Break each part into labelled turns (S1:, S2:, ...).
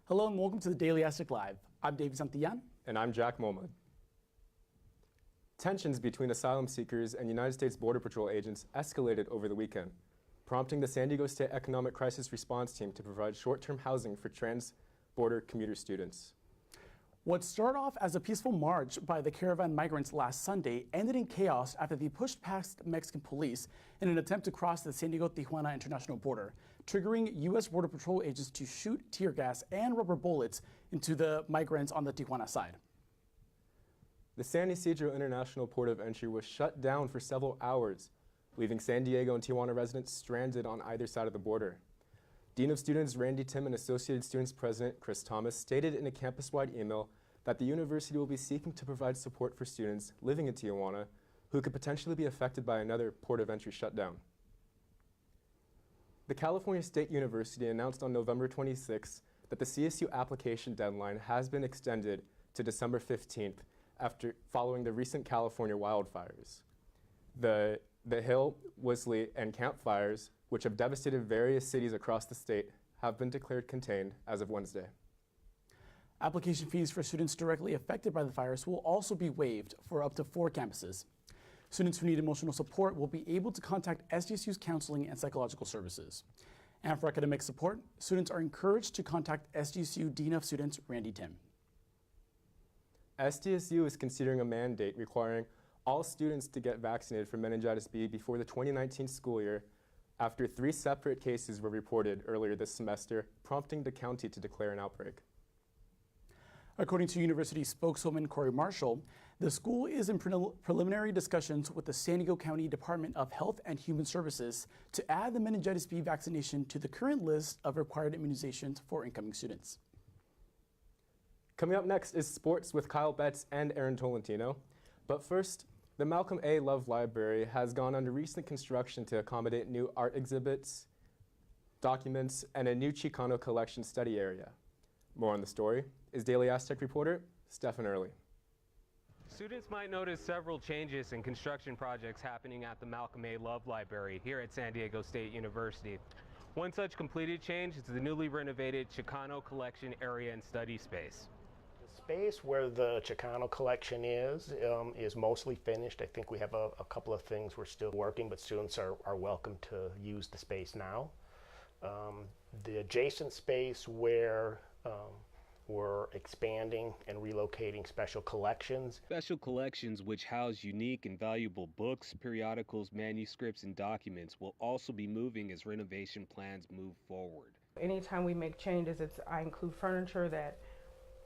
S1: Hello and welcome to the Daily Aztec Live. I'm David Santillan.
S2: And I'm Jack Moma. Tensions between asylum seekers and United States Border Patrol agents escalated over the weekend, prompting the San Diego State Economic Crisis Response Team to provide short-term housing for trans-border commuter students.
S1: What started off as a peaceful march by the caravan migrants last Sunday ended in chaos after they pushed past Mexican police in an attempt to cross the San Diego-Tijuana international border, triggering U.S. Border Patrol agents to shoot tear gas and rubber bullets into the migrants on the Tijuana side.
S2: The San Ysidro International Port of Entry was shut down for several hours, leaving San Diego and Tijuana residents stranded on either side of the border. Dean of Students Randy Tim and Associated Students President Chris Thomas stated in a campus-wide email that the university will be seeking to provide support for students living in Tijuana who could potentially be affected by another port of entry shutdown. The California State University announced on November 26 that the CSU application deadline has been extended to December 15th following the recent California wildfires. The Hill, Whistler, and Camp fires, which have devastated various cities across the state, have been declared contained as of Wednesday.
S1: Application fees for students directly affected by the fires will also be waived for up to 4 campuses. Students who need emotional support will be able to contact SDSU's counseling and psychological services. And for academic support, students are encouraged to contact SDSU Dean of Students Randy Tim.
S2: SDSU is considering a mandate requiring all students to get vaccinated for Meningitis-B before the 2019 school year after 3 separate cases were reported earlier this semester, prompting the county to declare an outbreak.
S1: According to university spokeswoman Corey Marshall, the school is in preliminary discussions with the San Diego County Department of Health and Human Services to add the Meningitis-B vaccination to the current list of required immunizations for incoming students.
S2: Coming up next is sports with Kyle Betts and Aaron Tolentino. But first, the Malcolm A. Love Library has gone under recent construction to accommodate new art exhibits, documents, and a new Chicano collection study area. More on the story is Daily Aztec reporter Stephen Early.
S3: Students might notice several changes in construction projects happening at the Malcolm A. Love Library here at San Diego State University. One such completed change is the newly renovated Chicano collection area and study space.
S4: The space where the Chicano collection is mostly finished. I think we have a couple of things we're still working, but students are welcome to use the space now. The adjacent space where we're expanding and relocating special collections.
S3: Special collections, which house unique and valuable books, periodicals, manuscripts, and documents, will also be moving as renovation plans move forward.
S5: Anytime we make changes, I include furniture that,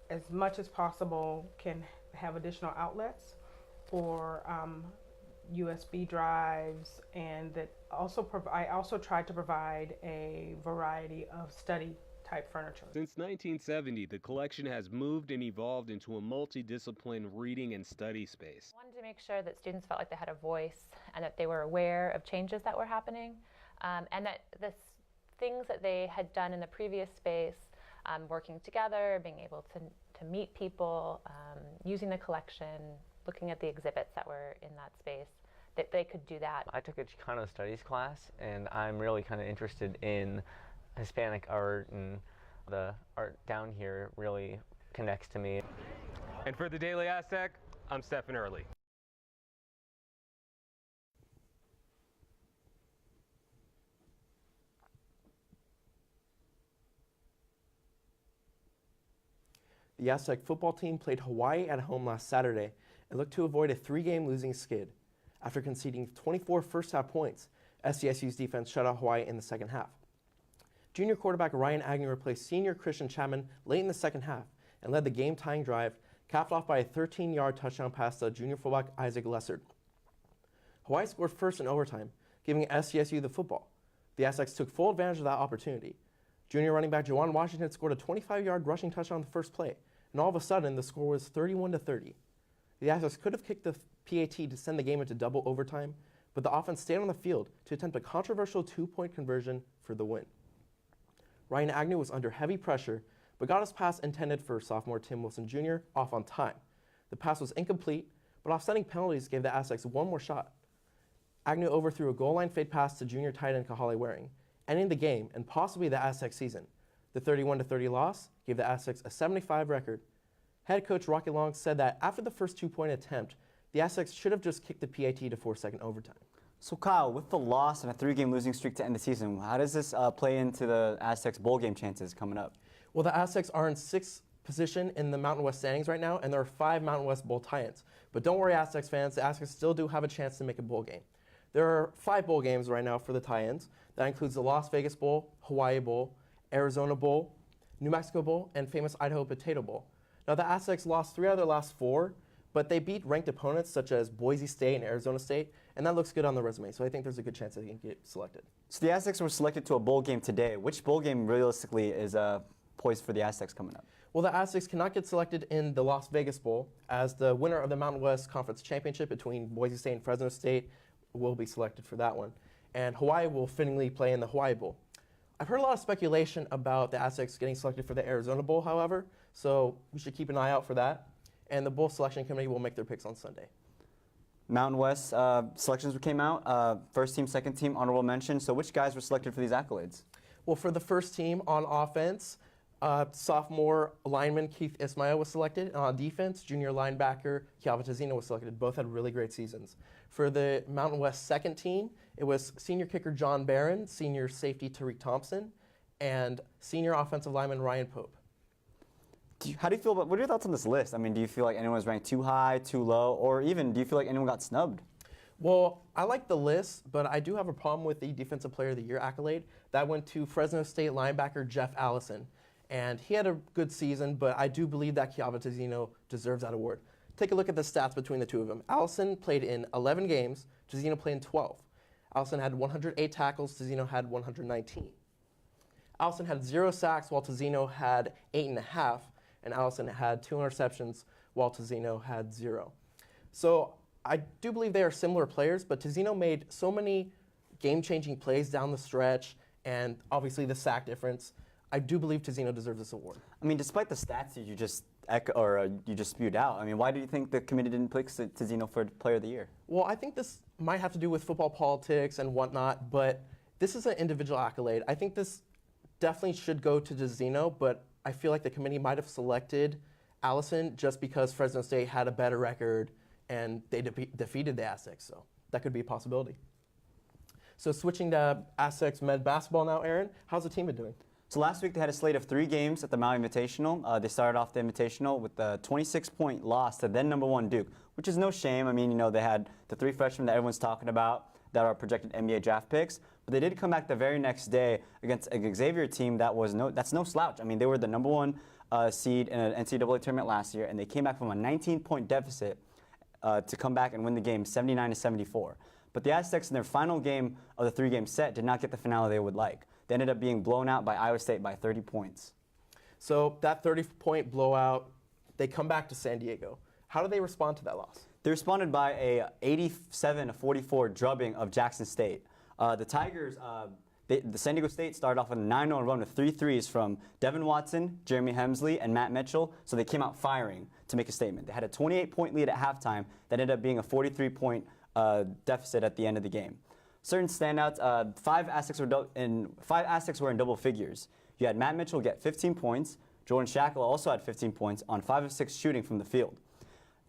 S5: as much as possible, can have additional outlets for USB drives, and that also I also tried to provide a variety of study type furniture.
S3: Since 1970, the collection has moved and evolved into a multidiscipline reading and study space.
S6: I wanted to make sure that students felt like they had a voice and that they were aware of changes that were happening, and that the things that they had done in the previous space, working together, being able to meet people, using the collection, looking at the exhibits that were in that space, that they could do that.
S7: I took a Chicano studies class, and I'm really kind of interested in Hispanic art, and the art down here really connects to me.
S3: And for the Daily Aztec, I'm Stephen Early.
S8: The Aztec football team played Hawaii at home last Saturday and looked to avoid a 3-game losing skid. After conceding 24 first-half points, SDSU's defense shut out Hawaii in the second half. Junior quarterback Ryan Agnew replaced senior Christian Chapman late in the second half and led the game-tying drive, capped off by a 13-yard touchdown pass to junior fullback Isaac Lessard. Hawaii scored first in overtime, giving SDSU the football. The Aztecs took full advantage of that opportunity. Junior running back Juwan Washington scored a 25-yard rushing touchdown on the first play, and all of a sudden the score was 31-30. The Aztecs could have kicked the PAT to send the game into double overtime, but the offense stayed on the field to attempt a controversial 2-point conversion for the win. Ryan Agnew was under heavy pressure, but got his pass intended for sophomore Tim Wilson Jr. off on time. The pass was incomplete, but offsetting penalties gave the Aztecs one more shot. Agnew overthrew a goal line fade pass to junior tight end Kahale Waring, ending the game and possibly the Aztec season. The 31-30 loss gave the Aztecs a 75 record. Head coach Rocky Long said that after the first 2-point attempt, the Aztecs should have just kicked the PAT to force second overtime.
S9: So Kyle, with the loss and a 3-game losing streak to end the season, how does this play into the Aztecs bowl game chances coming up?
S8: Well, the Aztecs are in 6th position in the Mountain West standings right now, and there are 5 Mountain West bowl tie-ins. But don't worry, Aztecs fans, the Aztecs still do have a chance to make a bowl game. There are 5 bowl games right now for the tie-ins. That includes the Las Vegas Bowl, Hawaii Bowl, Arizona Bowl, New Mexico Bowl, and famous Idaho Potato Bowl. Now, the Aztecs lost 3 out of their last 4, but they beat ranked opponents such as Boise State and Arizona State, and that looks good on the resume, so I think there's a good chance that they can get selected.
S9: So the Aztecs were selected to a bowl game today. Which bowl game realistically is poised for the Aztecs coming up?
S8: Well, the Aztecs cannot get selected in the Las Vegas Bowl, as the winner of the Mountain West Conference Championship between Boise State and Fresno State will be selected for that one. And Hawaii will fittingly play in the Hawaii Bowl. I've heard a lot of speculation about the Aztecs getting selected for the Arizona Bowl, however, so we should keep an eye out for that. And the bowl selection committee will make their picks on Sunday.
S9: Mountain West selections came out. First team, second team, honorable mention. So which guys were selected for these accolades?
S8: Well, for the first team on offense, sophomore lineman Keith Ismail was selected. And on defense, junior linebacker Kiava Tazino was selected. Both had really great seasons. For the Mountain West second team, it was senior kicker John Barron, senior safety Tariq Thompson, and senior offensive lineman Ryan Pope.
S9: How do you feel about, what are your thoughts on this list? I mean, do you feel like anyone was ranked too high, too low, or even do you feel like anyone got snubbed?
S8: Well, I like the list, but I do have a problem with the Defensive Player of the Year accolade. That went to Fresno State linebacker Jeff Allison. And he had a good season, but I do believe that Kiava Tazino deserves that award. Take a look at the stats between the two of them. Allison played in 11 games, Tazino played in 12. Allison had 108 tackles, Tazino had 119. Allison had 0 sacks, while Tazino had 8.5. And Allison had 2 interceptions, while Tazino had 0. So I do believe they are similar players, but Tazino made so many game-changing plays down the stretch, and obviously the sack difference. I do believe Tazino deserves this award.
S9: I mean, despite the stats that you just you just spewed out, I mean, why do you think the committee didn't pick Tazino for Player of the Year?
S8: Well, I think this might have to do with football politics and whatnot, but this is an individual accolade. I think this definitely should go to Tazino, but I feel like the committee might have selected Allison just because Fresno State had a better record and they defeated the Aztecs, so that could be a possibility. So switching to Aztecs Med basketball now, Aaron, how's the team been doing?
S9: So last week they had a slate of 3 games at the Maui Invitational. They started off the Invitational with a 26-point loss to then #1 Duke, which is no shame. I mean, you know, they had the 3 freshmen that everyone's talking about that are projected NBA draft picks. But they did come back the very next day against a Xavier team that's no slouch. I mean, they were the #1 seed in an NCAA tournament last year, and they came back from a 19-point deficit to come back and win the game 79-74. But the Aztecs in their final game of the 3-game set did not get the finale they would like. They ended up being blown out by Iowa State by 30 points.
S8: So that 30-point blowout, they come back to San Diego. How do they respond to that loss?
S9: They responded by a 87-44 drubbing of Jackson State. The Tigers, the San Diego State started off with a 9-0 run with 3 threes from Devin Watson, Jeremy Hemsley, and Matt Mitchell, so they came out firing to make a statement. They had a 28-point lead at halftime that ended up being a 43-point deficit at the end of the game. Certain standouts, 5 Aztecs were in double figures. You had Matt Mitchell get 15 points. Jordan Shackle also had 15 points on 5 of 6 shooting from the field.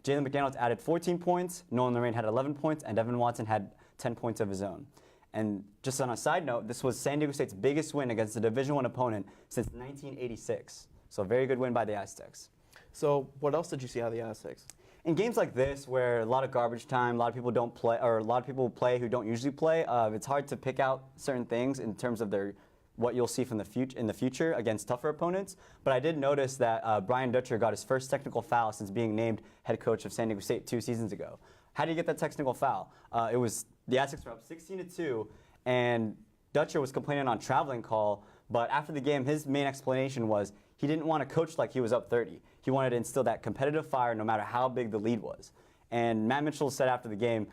S9: Jalen McDaniels added 14 points, Nolan Lorraine had 11 points, and Devin Watson had 10 points of his own. And just on a side note, this was San Diego State's biggest win against a Division I opponent since 1986. So a very good win by the Aztecs.
S8: So what else did you see out of the Aztecs?
S9: In games like this, where a lot of garbage time, a lot of people don't play, or a lot of people play who don't usually play, it's hard to pick out certain things in terms of what you'll see from in the future against tougher opponents. But I did notice that Brian Dutcher got his first technical foul since being named head coach of San Diego State 2 seasons ago. How do you get that technical foul? It was the Aztecs were up 16-2, and Dutcher was complaining on traveling call. But after the game, his main explanation was he didn't want to coach like he was up 30. He wanted to instill that competitive fire no matter how big the lead was. And Matt Mitchell said after the game,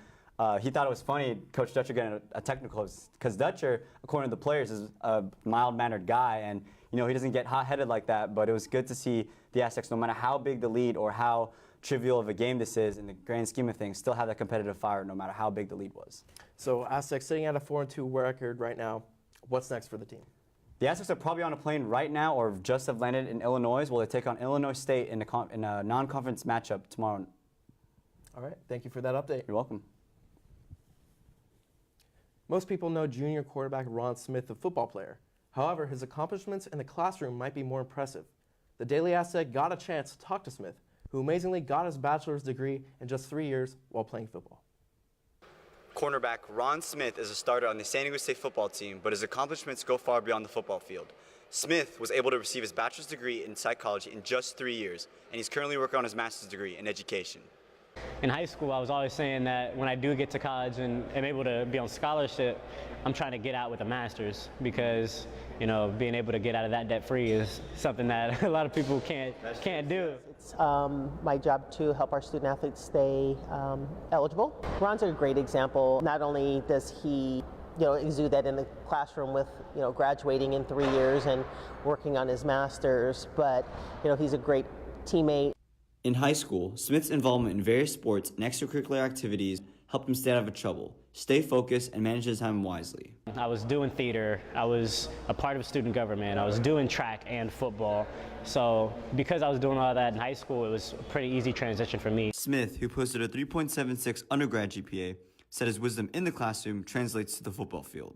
S9: he thought it was funny Coach Dutcher getting a technical because Dutcher, according to the players, is a mild-mannered guy, and you know he doesn't get hot-headed like that. But it was good to see the Aztecs, no matter how big the lead or how trivial of a game this is in the grand scheme of things, still have that competitive fire no matter how big the lead was.
S8: So Aztecs sitting at a 4-2 record right now. What's next for the team?
S9: The Aztecs are probably on a plane right now or just have landed in Illinois while they take on Illinois State in a non-conference matchup tomorrow.
S8: All right, thank you for that update.
S9: You're welcome.
S8: Most people know junior quarterback Ron Smith, the football player. However, his accomplishments in the classroom might be more impressive. The Daily Aztec got a chance to talk to Smith, who amazingly got his bachelor's degree in just 3 years while playing football.
S9: Cornerback Ron Smith is a starter on the San Diego State football team, but his accomplishments go far beyond the football field. Smith was able to receive his bachelor's degree in psychology in just 3 years, and he's currently working on his master's degree in education.
S10: In high school, I was always saying that when I do get to college and am able to be on scholarship, I'm trying to get out with a master's because, you know, being able to get out of that debt-free is something that a lot of people can't do.
S11: It's my job to help our student athletes stay eligible. Ron's a great example. Not only does he exude that in the classroom with, graduating in 3 years and working on his master's, but, he's a great teammate.
S9: In high school, Smith's involvement in various sports and extracurricular activities helped him stay out of trouble, stay focused, and manage his time wisely.
S10: I was doing theater, I was a part of student government, I was doing track and football. So because I was doing all that in high school, it was a pretty easy transition for me.
S9: Smith, who posted a 3.76 undergrad GPA, said his wisdom in the classroom translates to the football field.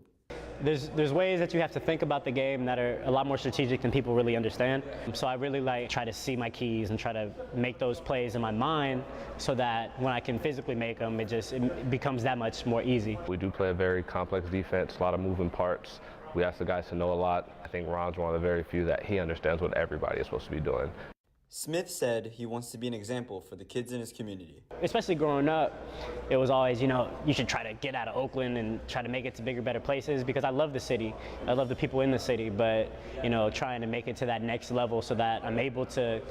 S10: There's ways that you have to think about the game that are a lot more strategic than people really understand. So I really try to see my keys and try to make those plays in my mind so that when I can physically make them, it becomes that much more easy.
S12: We do play a very complex defense, a lot of moving parts. We ask the guys to know a lot. I think Ron's one of the very few that he understands what everybody is supposed to be doing.
S9: Smith said he wants to be an example for the kids in his community.
S10: Especially growing up, it was always, you should try to get out of Oakland and try to make it to bigger, better places because I love the city. I love the people in the city, but, trying to make it to that next level so that I'm able to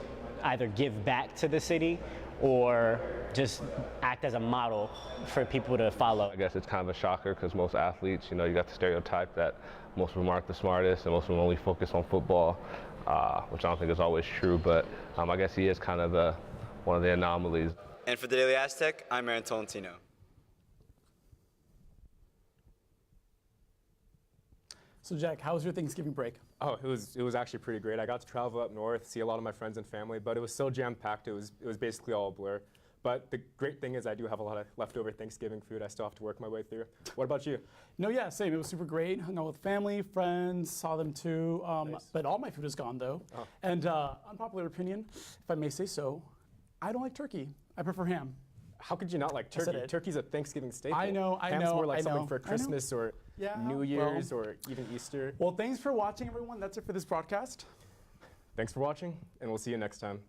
S10: either give back to the city or just act as a model for people to follow.
S12: I guess it's kind of a shocker because most athletes, you got the stereotype that most of them aren't the smartest and most of them only focus on football. Which I don't think is always true, but I guess he is kind of one of the anomalies.
S9: And for the Daily Aztec, I'm Maureen Tolentino.
S1: So Jack, how was your Thanksgiving break?
S2: Oh, it was actually pretty great. I got to travel up north, see a lot of my friends and family, but it was so jam-packed. It was basically all a blur. But the great thing is I do have a lot of leftover Thanksgiving food I still have to work my way through. What about you?
S1: No, yeah, same. It was super great. Hung out with family, friends, saw them too.
S2: Nice.
S1: But all my food is gone though. Oh. And unpopular opinion, if I may say so, I don't like turkey. I prefer ham.
S2: How could you not like turkey? Turkey's a Thanksgiving staple.
S1: I know.
S2: Ham's more like something for Christmas or New Year's or even Easter.
S1: Well, thanks for watching, everyone. That's it for this broadcast.
S2: Thanks for watching, and we'll see you next time.